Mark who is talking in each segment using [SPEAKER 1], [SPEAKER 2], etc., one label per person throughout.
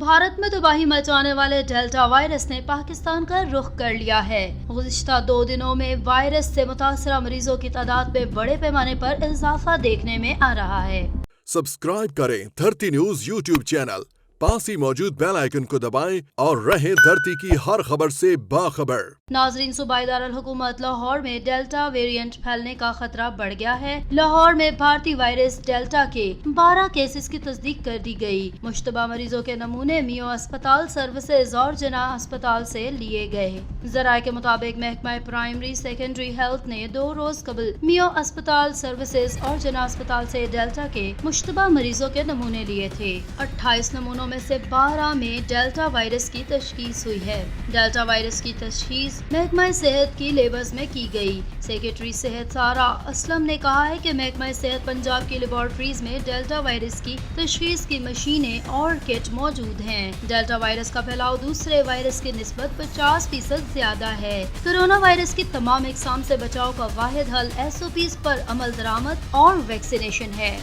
[SPEAKER 1] भारत में तबाही मचाने वाले डेल्टा वायरस ने पाकिस्तान का रुख कर लिया है। गुज़िश्ता 2 दिनों में वायरस से मुतासरा मरीजों की तादाद में बड़े पैमाने पर इजाफा देखने में आ रहा है।
[SPEAKER 2] सब्सक्राइब करें धरती न्यूज यूट्यूब चैनल, पास ही मौजूद बेल आइकन को दबाएं और रहें धरती की हर खबर से बाखबर।
[SPEAKER 1] नाजरीन, सूबाई दारुल हुकूमत लाहौर में डेल्टा वेरिएंट फैलने का खतरा बढ़ गया है। लाहौर में भारतीय वायरस डेल्टा के 12 केसेस की तस्दीक कर दी गई। मुश्तबा मरीजों के नमूने मियो अस्पताल सर्विसेज और जना अस्पताल से लिए गए। जराये के मुताबिक महकमा प्राइमरी सेकेंडरी हेल्थ ने 2 रोज कबल मियो अस्पताल सर्विसेज और जना अस्पताल से डेल्टा के मुश्तबा मरीजों के नमूने लिए थे। 28 नमूनों में से 12 में डेल्टा वायरस की तशखीस हुई है। डेल्टा वायरस की तशखीस महकमा सेहत की लेबर्स में की गई। सेक्रेटरी सेहत सारा असलम ने कहा है कि महकमा सेहत पंजाब की लेबोरेटरीज में डेल्टा वायरस की तशखीस की मशीनें और किट मौजूद हैं। डेल्टा वायरस का फैलाव दूसरे वायरस की निस्बत 50% ज्यादा है। कोरोना वायरस की तमाम इकसाम से बचाव का वाहिद हल SOPs पर अमल दरामद और वैक्सीनेशन है।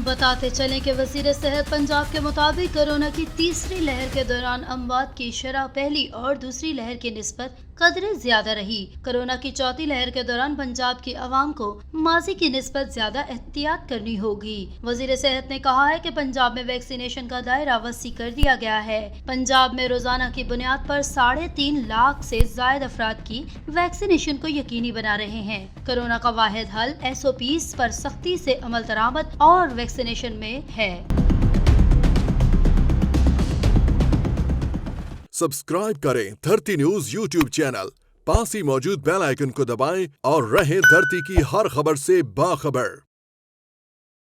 [SPEAKER 1] बताते चलें कि वज़ीर सेहत पंजाब के मुताबिक कोरोना की तीसरी लहर के दौरान अमवात की शरह पहली और दूसरी लहर की निस्बत कदरे ज्यादा रही। कोरोना की चौथी लहर के दौरान पंजाब की आवाम को माजी की निस्बत ज्यादा एहतियात करनी होगी। वज़ीर सेहत ने कहा है कि पंजाब में वैक्सीनेशन का दायरा वसी कर दिया गया है। पंजाब में रोजाना की बुनियाद पर 3.5 लाख से ज्यादा अफराद की वैक्सीनेशन को यकीनी बना रहे हैं। कोरोना का वाहिद हल SOPs पर सख्ती से अमल दरामद और वैक्सीनेशन में है।
[SPEAKER 2] सब्सक्राइब करें धरती न्यूज यूट्यूब चैनल, पास ही मौजूद बेल आइकन को दबाएं और रहें धरती की हर खबर से बाखबर।